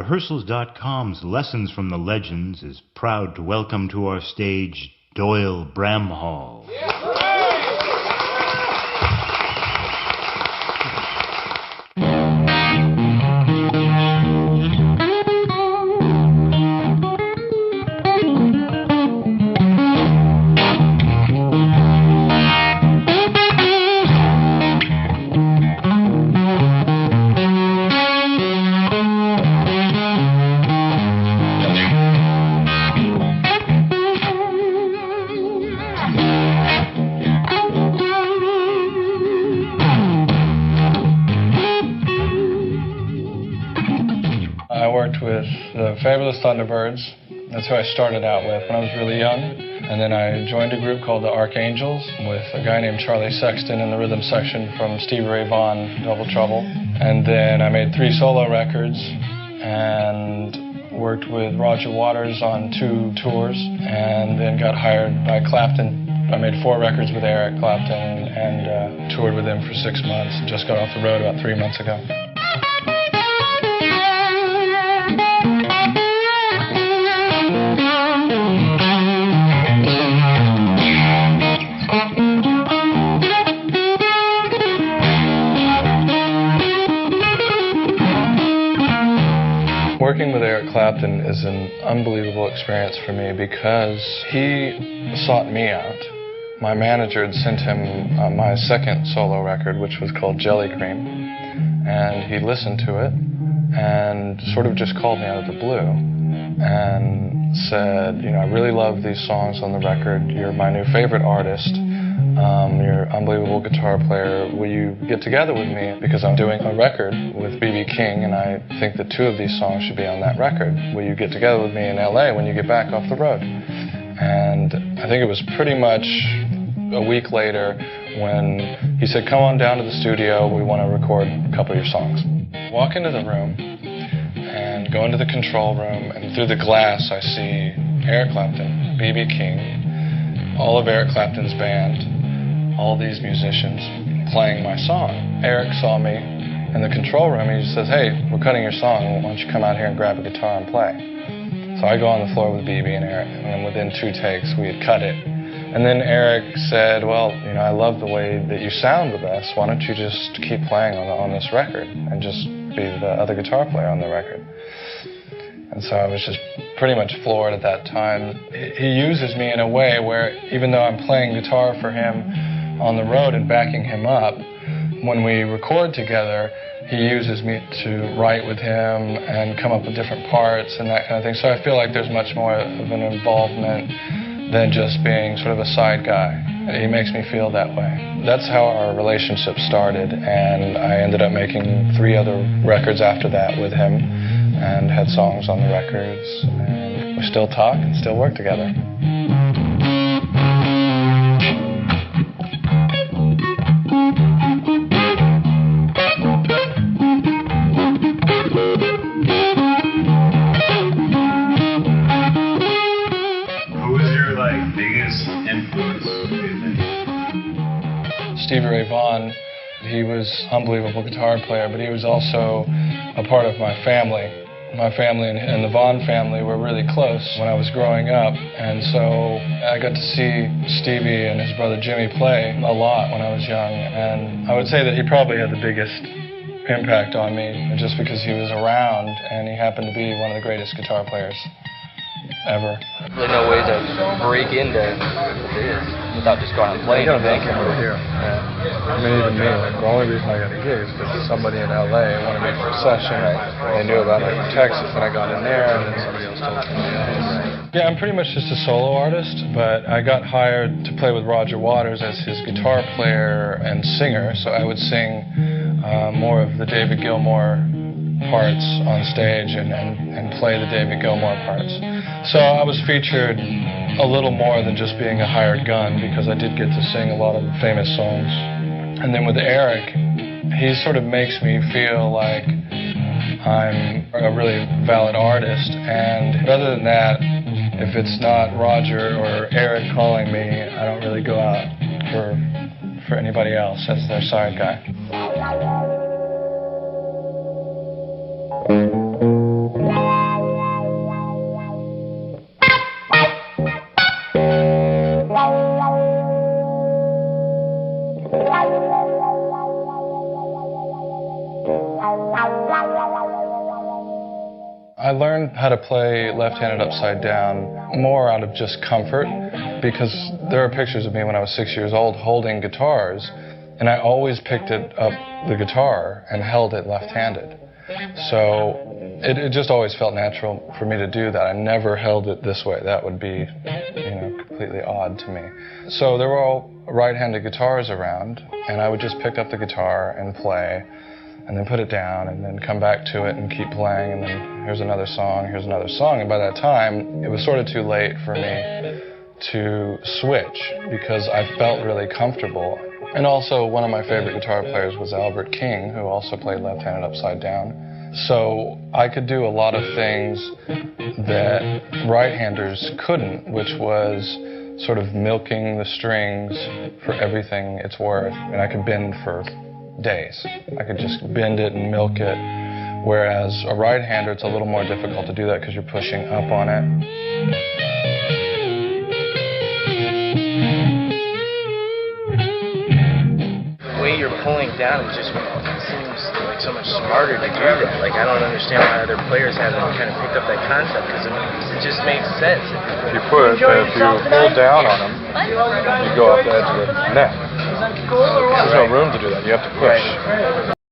Rehearsals.com's Lessons from the Legends is proud to welcome to our stage Doyle Bramhall. I worked with the Fabulous Thunderbirds. That's who I started out with when I was really young. And then I joined a group called the Archangels with a guy named Charlie Sexton in the rhythm section from Stevie Ray Vaughan, Double Trouble. And then I made 3 solo records and worked with Roger Waters on 2 tours, and then got hired by Clapton. I made 4 records with Eric Clapton and toured with him for 6 months and just got off the road about 3 months ago. Working with Eric Clapton is an unbelievable experience for me because he sought me out. My manager had sent him my second solo record, which was called Jelly Cream, and he listened to it and sort of just called me out of the blue and said, you know, I really love these songs on the record. You're my new favorite artist. You're an unbelievable guitar player. Will you get together with me? Because I'm doing a record with B.B. King, and I think that 2 of these songs should be on that record. Will you get together with me in L.A. when you get back off the road? And I think it was pretty much a week later when he said, come on down to the studio. We want to record a couple of your songs. Walk into the room and go into the control room, and through the glass I see Eric Clapton, B.B. King, all of Eric Clapton's band, all these musicians playing my song. Eric saw me in the control room and he says, hey, we're cutting your song, why don't you come out here and grab a guitar and play? So I go on the floor with BB and Eric, and then within 2 takes we had cut it. And then Eric said, well, you know, I love the way that you sound with us, why don't you just keep playing on this record and just be the other guitar player on the record? And so I was just pretty much floored at that time. He uses me in a way where, even though I'm playing guitar for him on the road and backing him up, when we record together, he uses me to write with him and come up with different parts and that kind of thing. So I feel like there's much more of an involvement than just being sort of a side guy. He makes me feel that way. That's how our relationship started, and I ended up making 3 other records after that with him and had songs on the records, and we still talk and still work together. Stevie Ray Vaughan, he was an unbelievable guitar player, but he was also a part of my family. My family and the Vaughan family were really close when I was growing up, and so I got to see Stevie and his brother Jimmy play a lot when I was young, and I would say that he probably had the biggest impact on me just because he was around and he happened to be one of the greatest guitar players ever. Really no way to break into this without just going and playing. I got a band over here. Yeah. I mean, even me, like, the only reason I got a gig is because somebody in LA wanted me for a session. They knew about me from Texas, and I got in there, and then somebody else told me. Yeah, I'm pretty much just a solo artist, but I got hired to play with Roger Waters as his guitar player and singer, so I would sing more of the David Gilmour parts on stage and play the David Gilmour parts. So I was featured a little more than just being a hired gun, because I did get to sing a lot of famous songs. And then with Eric, he sort of makes me feel like I'm a really valid artist. And other than that, if it's not Roger or Eric calling me, I don't really go out for anybody else as their side guy. I learned how to play left-handed upside down more out of just comfort, because there are pictures of me when I was 6 years old holding guitars, and I always picked it up, the guitar, and held it left-handed. So it just always felt natural for me to do that. I never held it this way. That would be, completely odd to me. So there were all right-handed guitars around, and I would just pick up the guitar and play, and then put it down, and then come back to it and keep playing, and then here's another song, and by that time, it was sort of too late for me to switch, because I felt really comfortable. And also, one of my favorite guitar players was Albert King, who also played left-handed upside down. So I could do a lot of things that right-handers couldn't, which was sort of milking the strings for everything it's worth, and I could bend for days. I could just bend it and milk it, whereas a right-hander, it's a little more difficult to do that because you're pushing up on it. The way you're pulling down, it just seems like so much smarter to do that. Like, I don't understand why other players haven't kind of picked up that concept, because it just makes sense. If you pull down on them, you go off the edge of the neck. There's no room to do that. You have to push.